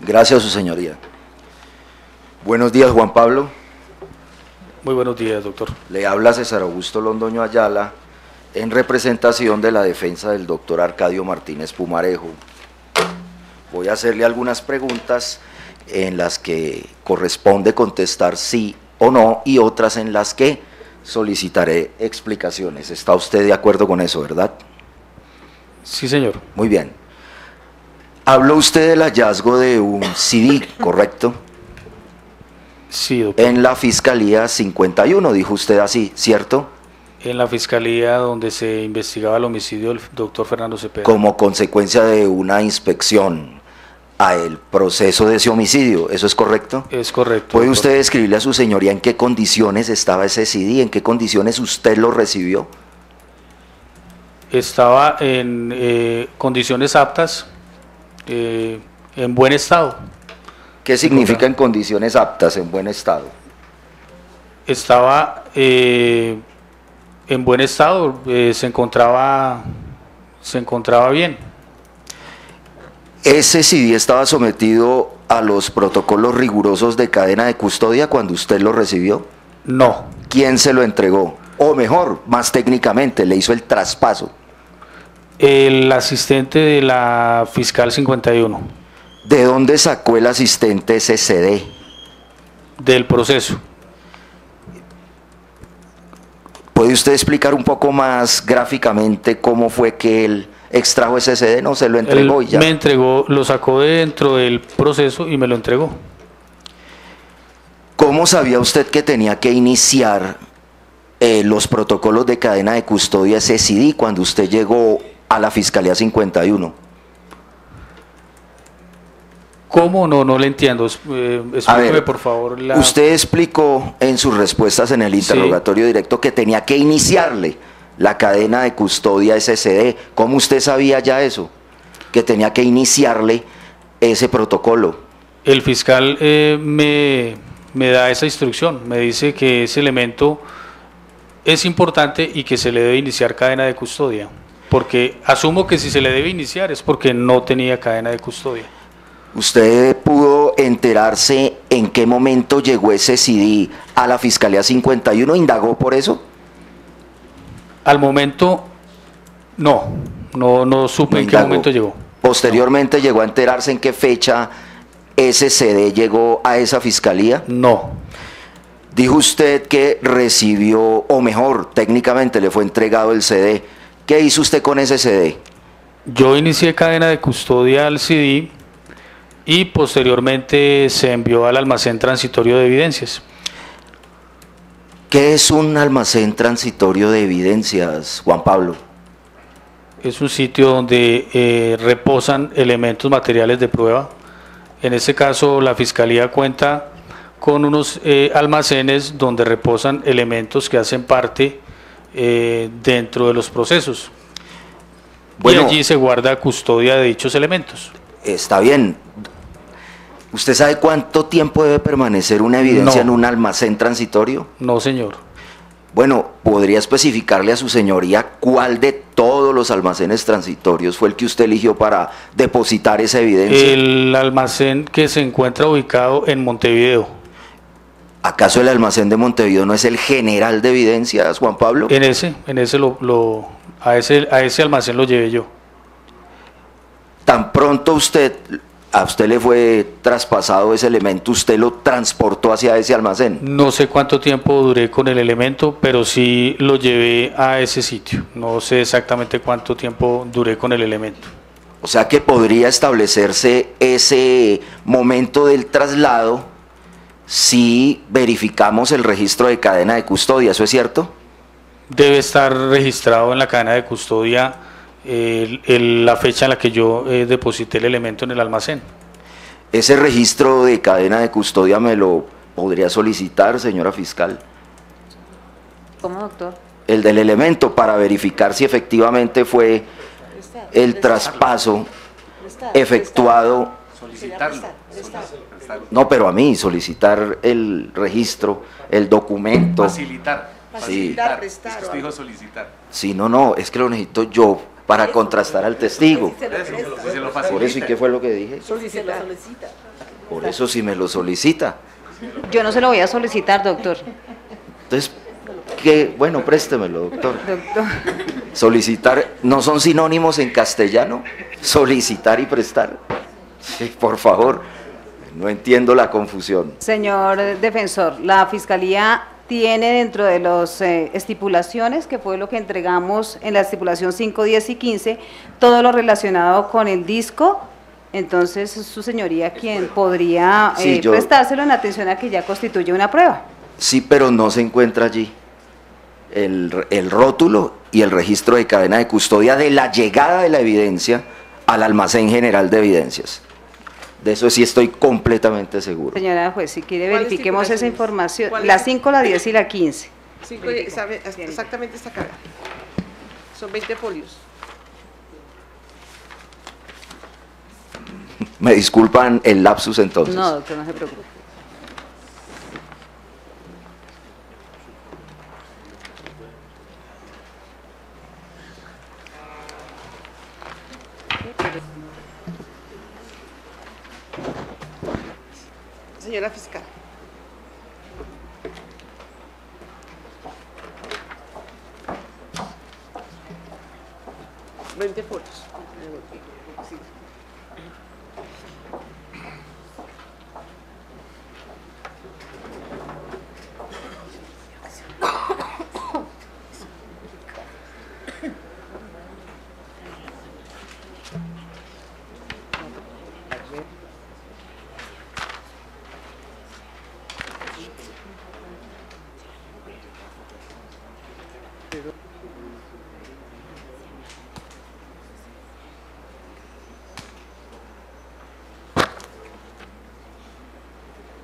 Gracias, su señoría. Buenos días, Juan Pablo. Muy buenos días, doctor. Le habla César Augusto Londoño Ayala en representación de la defensa del doctor Arcadio Martínez Pumarejo. Voy a hacerle algunas preguntas en las que corresponde contestar sí o no y otras en las que solicitaré explicaciones. ¿Está usted de acuerdo con eso, verdad? Sí, señor. Muy bien. Habló usted del hallazgo de un CD, ¿correcto? Sí, doctor. En la Fiscalía 51, dijo usted así, ¿cierto? En la fiscalía donde se investigaba el homicidio del doctor Fernando Cepeda. Como consecuencia de una inspección a el proceso de ese homicidio, ¿eso es correcto? Es correcto. ¿Puede doctor. usted describirle a su señoría en qué condiciones estaba ese CD, en qué condiciones usted lo recibió? Estaba en condiciones aptas, en buen estado. ¿Qué significa en condiciones aptas, en buen estado? Estaba en buen estado, se encontraba bien. ¿Ese CD estaba sometido a los protocolos rigurosos de cadena de custodia cuando usted lo recibió? No, ¿Quién se lo entregó? O mejor, más técnicamente, le hizo el traspaso. el asistente de la fiscal 51 ¿De dónde sacó el asistente ese CD? del proceso. ¿Puede usted explicar un poco más gráficamente cómo fue que él extrajo ese CD? No, se lo entregó Él y ya. me entregó, lo sacó de dentro del proceso y me lo entregó. ¿Cómo sabía usted que tenía que iniciar los protocolos de cadena de custodia ese CD cuando usted llegó a la Fiscalía 51? ¿Cómo? No le entiendo. Explíqueme, por favor. Usted explicó en sus respuestas en el interrogatorio directo que tenía que iniciarle la cadena de custodia a ese CD. ¿Cómo usted sabía ya eso? Que tenía que iniciarle ese protocolo. El fiscal me da esa instrucción, me dice que ese elemento es importante y que se le debe iniciar cadena de custodia, porque asumo que si se le debe iniciar es porque no tenía cadena de custodia. ¿Usted pudo enterarse en qué momento llegó ese CD a la Fiscalía 51? ¿Indagó por eso? Al momento, no supe en qué indagó. momento llegó. ¿Posteriormente llegó a enterarse en qué fecha ese CD llegó a esa Fiscalía? No. Dijo usted que recibió, o mejor, técnicamente le fue entregado el CD. ¿Qué hizo usted con ese CD? Yo inicié cadena de custodia al CD y posteriormente se envió al almacén transitorio de evidencias. ¿Qué es un almacén transitorio de evidencias, Juan Pablo? Es un sitio donde reposan elementos materiales de prueba. En este caso, la Fiscalía cuenta con unos almacenes donde reposan elementos que hacen parte dentro de los procesos. Bueno, y allí se guarda custodia de dichos elementos. Está bien. ¿Usted sabe cuánto tiempo debe permanecer una evidencia en un almacén transitorio? No, señor. Bueno, ¿podría especificarle a su señoría cuál de todos los almacenes transitorios fue el que usted eligió para depositar esa evidencia? El almacén que se encuentra ubicado en Montevideo. ¿Acaso el almacén de Montevideo no es el general de evidencias, Juan Pablo? En ese a ese almacén lo llevé yo. Tan pronto a usted le fue traspasado ese elemento, ¿usted lo transportó hacia ese almacén? No sé cuánto tiempo duré con el elemento, pero sí lo llevé a ese sitio. No sé exactamente cuánto tiempo duré con el elemento. O sea que podría establecerse ese momento del traslado si verificamos el registro de cadena de custodia, ¿eso es cierto? Debe estar registrado en la cadena de custodia la fecha en la que yo deposité el elemento en el almacén. Ese registro de cadena de custodia me lo podría solicitar, señora fiscal. ¿Cómo, doctor? El del elemento, para verificar si efectivamente fue el traspaso efectuado. Solicitarlo. No, pero a mí, solicitar el registro, el documento. Facilitar. Sí. Facilitar, prestar. Es que usted dijo solicitar. Sí, no, es que lo necesito yo para contrastar al testigo. Por eso, ¿y qué fue lo que dije? Solicitar. Por eso, si me lo solicita. Yo no se lo voy a solicitar, doctor. Entonces, ¿qué? Bueno, préstemelo, doctor. Doctor. Solicitar, ¿no son sinónimos en castellano? Solicitar y prestar. Sí, por favor, no entiendo la confusión. Señor defensor, la Fiscalía tiene dentro de las estipulaciones, que fue lo que entregamos en la estipulación 5, 10 y 15, todo lo relacionado con el disco. Entonces, es su señoría quien podría Sí, prestárselo en atención a que ya constituye una prueba. Sí, pero no se encuentra allí el rótulo y el registro de cadena de custodia de la llegada de la evidencia al almacén general de evidencias. De eso sí estoy completamente seguro. Señora juez, si quiere ¿Cuál verifiquemos esa estipulación? información, ¿Cuál la es? 5, la 10 y la 15. Sabe exactamente esta cara. Son 20 folios. Me disculpan el lapsus entonces. No, doctor, no se preocupe. Señora fiscal. Veinte folios. Sí.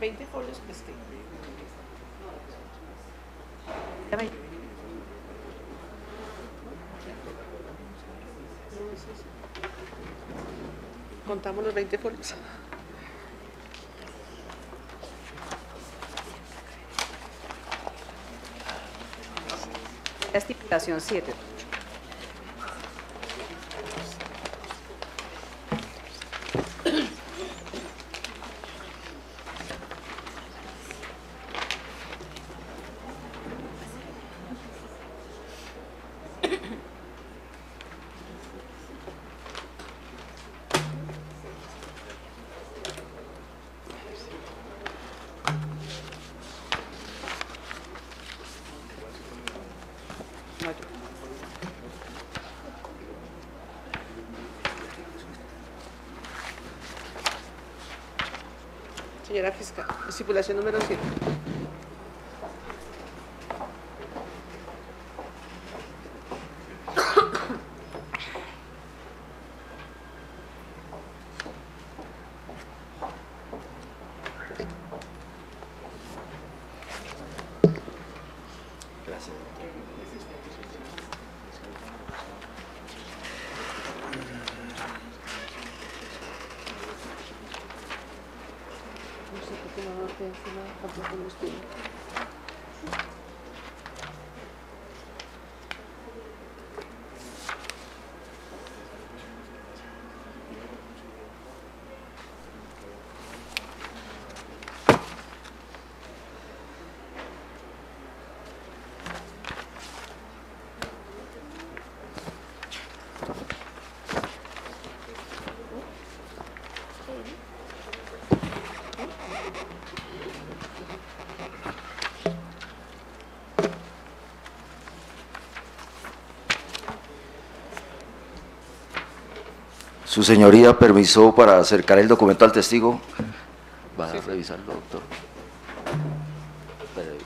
Veinte folios presté. Contamos los 20 folios. La estipulación 7. Señora fiscal, estipulación número 7. Gracias. No sé por qué no te encima tampoco lo estoy. Su señoría, permiso para acercar el documento al testigo. Va a revisarlo, doctor. Espere.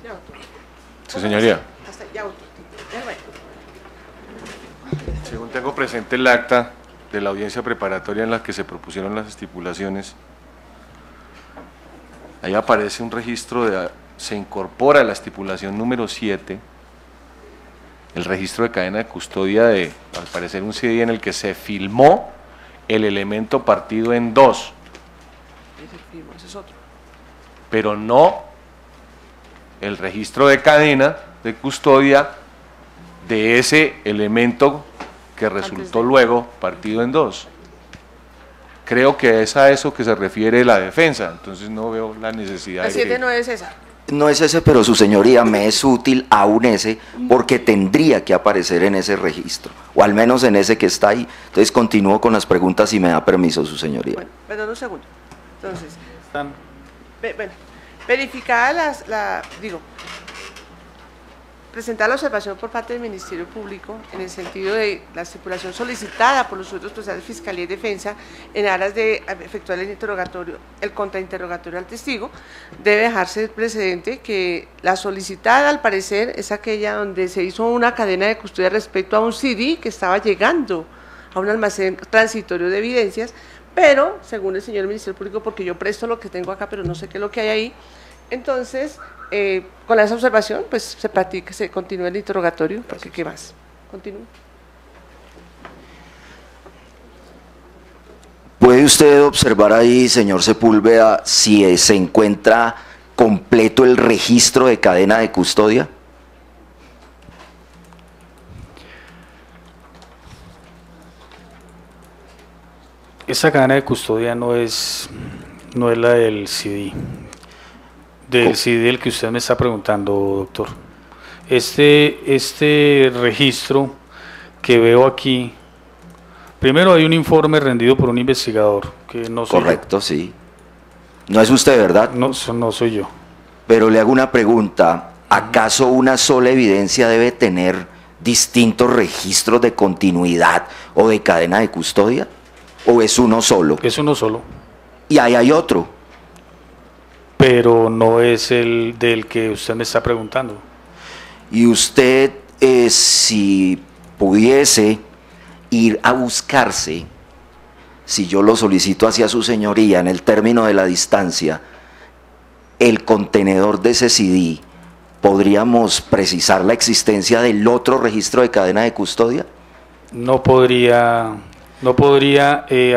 Ya, doctor. Sí, señoría. Hasta ya, doctor. Déjame. Según tengo presente el acta de la audiencia preparatoria en la que se propusieron las estipulaciones, ahí aparece un registro se incorpora a la estipulación número 7, el registro de cadena de custodia de, al parecer, un CD en el que se filmó el elemento partido en dos, Ese es otro. pero no el registro de cadena de custodia de ese elemento que resultó luego partido en dos. Creo que es a eso que se refiere la defensa, entonces no veo la necesidad La de 7 que... no es esa. No es ese, pero su señoría, me es útil aún ese, porque tendría que aparecer en ese registro, o al menos en ese que está ahí. Entonces continúo con las preguntas si me da permiso su señoría. Bueno, perdón un segundo. Entonces, Están- bueno, verificada presentar la observación por parte del Ministerio Público en el sentido de la estipulación solicitada por los sujetos procesales de Fiscalía y Defensa en aras de efectuar el interrogatorio, el contrainterrogatorio al testigo, debe dejarse el precedente que la solicitada al parecer es aquella donde se hizo una cadena de custodia respecto a un CD que estaba llegando a un almacén transitorio de evidencias, pero según el señor Ministerio Público, porque yo presto lo que tengo acá, pero no sé qué es lo que hay ahí, entonces, con esa observación, pues se continúa el interrogatorio, porque ¿qué más? Continúe. ¿Puede usted observar ahí, señor Sepúlveda, si se encuentra completo el registro de cadena de custodia? Esa cadena de custodia no es la del CD. Del CD del que usted me está preguntando, doctor. Este registro que veo aquí, primero hay un informe rendido por un investigador, que no soy Correcto, sí. No es usted, ¿verdad? yo. No soy yo. Pero le hago una pregunta. ¿Acaso una sola evidencia debe tener distintos registros de continuidad o de cadena de custodia? ¿O es uno solo? Es uno solo, Y ahí hay otro. pero no es el del que usted me está preguntando. Y usted, si pudiese ir a buscarse, si yo lo solicito hacia su señoría en el término de la distancia, el contenedor de ese CD, ¿podríamos precisar la existencia del otro registro de cadena de custodia? No podría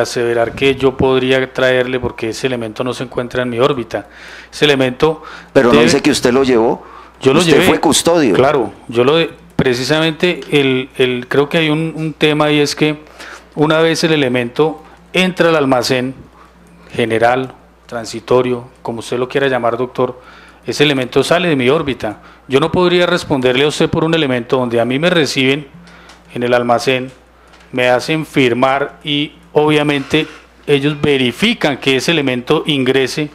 aseverar que yo podría traerle, porque ese elemento no se encuentra en mi órbita. Ese elemento... Pero no dice que usted lo llevó. Yo lo usted llevé. Fue custodio. Claro, precisamente creo que hay un tema, y es que una vez el elemento entra al almacén general, transitorio, como usted lo quiera llamar, doctor, ese elemento sale de mi órbita. Yo no podría responderle a usted por un elemento donde a mí me reciben en el almacén, me hacen firmar y obviamente ellos verifican que ese elemento ingrese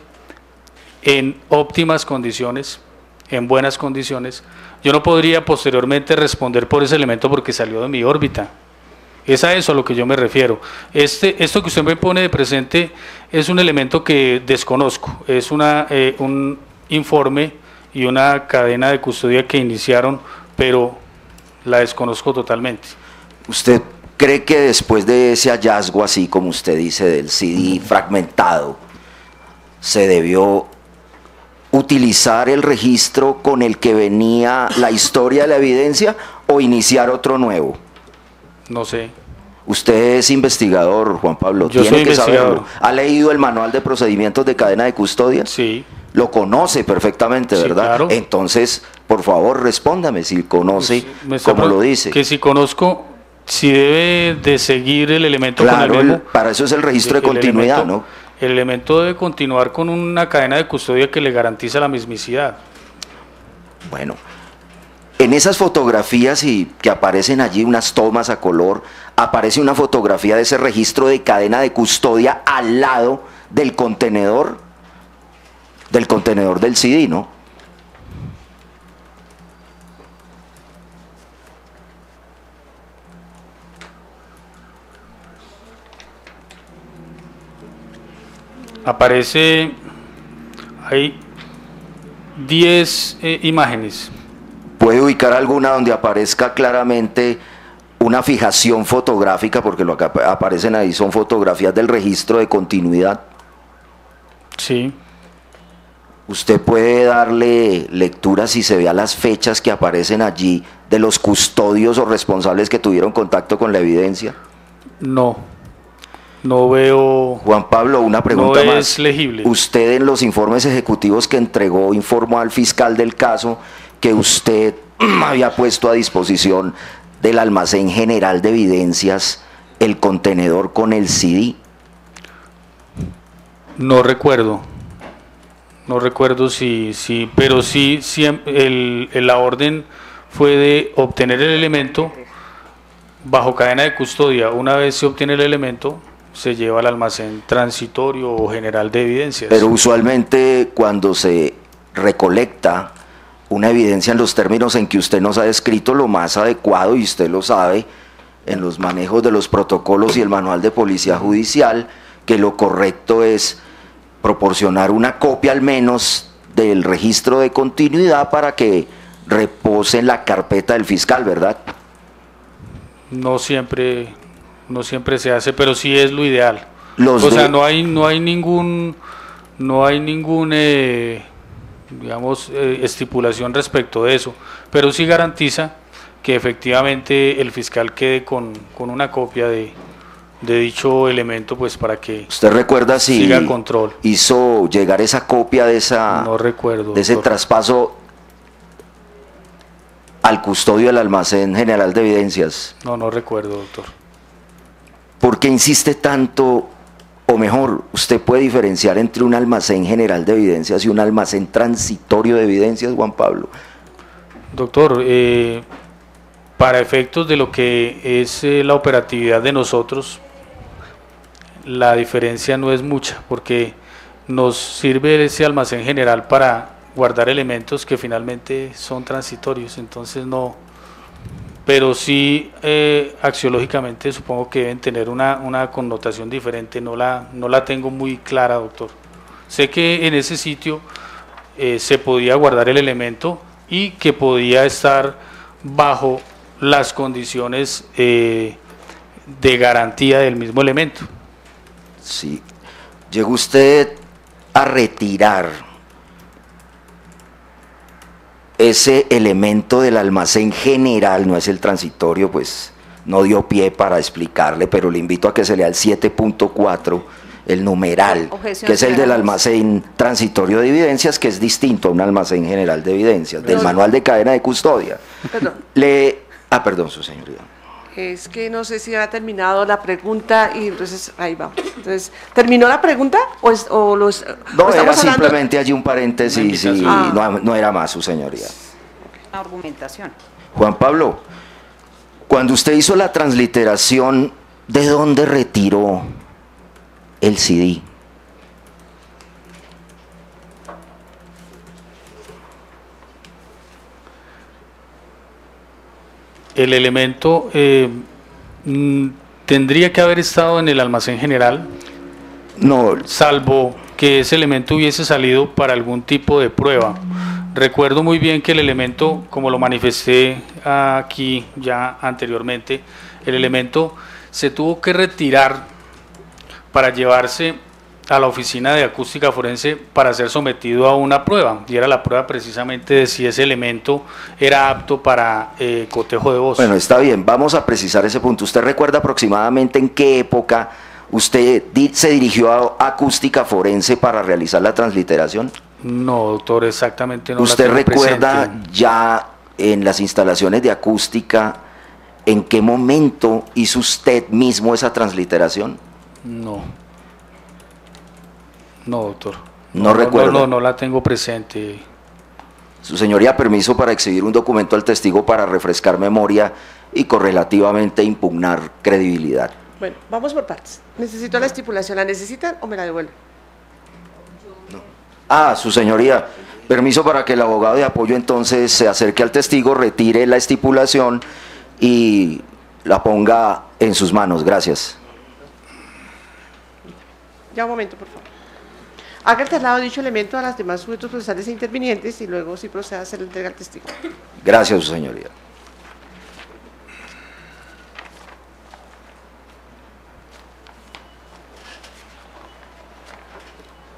en óptimas condiciones, en buenas condiciones. Yo no podría posteriormente responder por ese elemento porque salió de mi órbita. Es a eso a lo que yo me refiero. Esto que usted me pone de presente es un elemento que desconozco, es un informe y una cadena de custodia que iniciaron, pero la desconozco totalmente. ¿Usted cree que después de ese hallazgo, así como usted dice, del CD fragmentado, se debió utilizar el registro con el que venía la historia de la evidencia o iniciar otro nuevo? No sé. Usted es investigador, Juan Pablo, Yo tiene soy que saberlo. investigador. ¿Ha leído el manual de procedimientos de cadena de custodia? Sí. Lo conoce perfectamente, Sí, ¿verdad? claro. Entonces, por favor, respóndame si conoce Me está como lo dice. Que si conozco, si debe de seguir el elemento con Claro, el mismo. para eso es el registro de El continuidad, elemento- ¿no? El elemento debe continuar con una cadena de custodia que le garantiza la mismicidad. Bueno, en esas fotografías que aparecen allí, unas tomas a color, aparece una fotografía de ese registro de cadena de custodia al lado del contenedor del CD, ¿no? Aparece ahí 10 imágenes. ¿Puede ubicar alguna donde aparezca claramente una fijación fotográfica? Porque lo que aparecen ahí son fotografías del registro de continuidad. Sí. ¿Usted puede darle lectura si se vea las fechas que aparecen allí de los custodios o responsables que tuvieron contacto con la evidencia? No. No veo. Juan Pablo, una pregunta no más. es legible. Usted en los informes ejecutivos que entregó informó al fiscal del caso que usted había puesto a disposición del almacén general de evidencias el contenedor con el CD. No recuerdo. No recuerdo si pero sí, la orden fue de obtener el elemento bajo cadena de custodia. Una vez se obtiene el elemento, se lleva al almacén transitorio o general de evidencias. Pero usualmente cuando se recolecta una evidencia en los términos en que usted nos ha descrito, lo más adecuado, y usted lo sabe, en los manejos de los protocolos y el manual de policía judicial, que lo correcto es proporcionar una copia al menos del registro de continuidad para que repose en la carpeta del fiscal, ¿verdad? No siempre se hace, pero sí es lo ideal. O sea, no hay ningún digamos, estipulación respecto de eso, pero sí garantiza que efectivamente el fiscal quede con una copia de dicho elemento, pues para que ¿Usted recuerda si siga control? Hizo llegar esa copia de esa No recuerdo, de ese doctor. traspaso al custodio del almacén general de evidencias? No recuerdo, doctor. ¿Por qué insiste tanto? O mejor, ¿usted puede diferenciar entre un almacén general de evidencias y un almacén transitorio de evidencias, Juan Pablo? Doctor, para efectos de lo que es la operatividad de nosotros, la diferencia no es mucha, porque nos sirve ese almacén general para guardar elementos que finalmente son transitorios, entonces no, pero sí axiológicamente supongo que deben tener una connotación diferente, no la tengo muy clara, doctor. Sé que en ese sitio se podía guardar el elemento y que podía estar bajo las condiciones de garantía del mismo elemento. Sí. ¿Llegó usted a retirar ese elemento del almacén general? No es el transitorio, pues no dio pie para explicarle, pero le invito a que se lea el 7.4, el numeral, Objeción que es el del general. almacén transitorio de evidencias, que es distinto a un almacén general de evidencias, del manual de cadena de custodia. Perdón. Perdón, su señoría. Es que no sé si ha terminado la pregunta y entonces ahí vamos. Entonces, ¿terminó la pregunta o No, estamos era hablando? simplemente allí un paréntesis y Ah. no era más, su señoría. La argumentación. Juan Pablo, cuando usted hizo la transliteración, ¿de dónde retiró el CD? El elemento tendría que haber estado en el almacén general, No, salvo que ese elemento hubiese salido para algún tipo de prueba. Recuerdo muy bien que el elemento, como lo manifesté aquí ya anteriormente, el elemento se tuvo que retirar para llevarse a la oficina de acústica forense para ser sometido a una prueba, y era la prueba precisamente de si ese elemento era apto para cotejo de voz. bueno, está bien, vamos a precisar ese punto. ¿Usted recuerda aproximadamente en qué época usted se dirigió a acústica forense para realizar la transliteración? No, doctor, exactamente no. ¿Usted la tengo recuerda presente. ya en las instalaciones de acústica en qué momento hizo usted mismo esa transliteración? No, doctor. No recuerda. No la tengo presente. Su señoría, permiso para exhibir un documento al testigo para refrescar memoria y correlativamente impugnar credibilidad. Bueno, vamos por partes. Necesito la estipulación. ¿La necesitan o me la devuelven? Su señoría, permiso para que el abogado de apoyo entonces se acerque al testigo, retire la estipulación y la ponga en sus manos. Gracias. Ya un momento, por favor. Haga el traslado de dicho elemento a las demás sujetos procesales e intervinientes y luego sí proceda a hacer la entrega al testigo. Gracias, su señoría.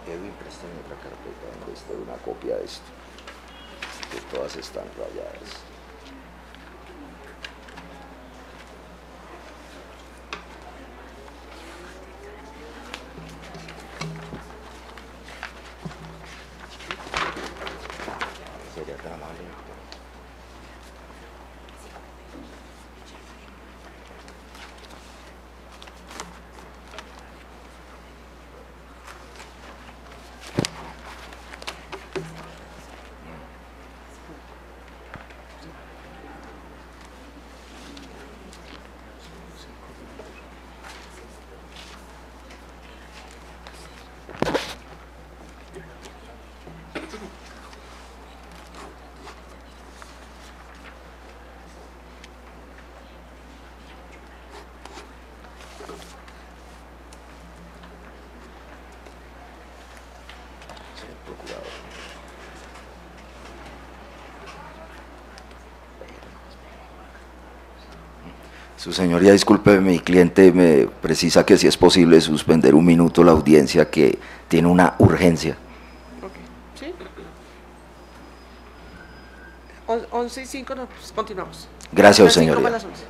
Edwin, préstame otra carpeta donde esté una copia de esto, que todas están rayadas. Sería tan amable. Su señoría, disculpe, mi cliente me precisa que si es posible suspender un minuto la audiencia, que tiene una urgencia. Ok, ¿sí? 11:05 nos continuamos. Gracias, Las 5 señoría. más las 11.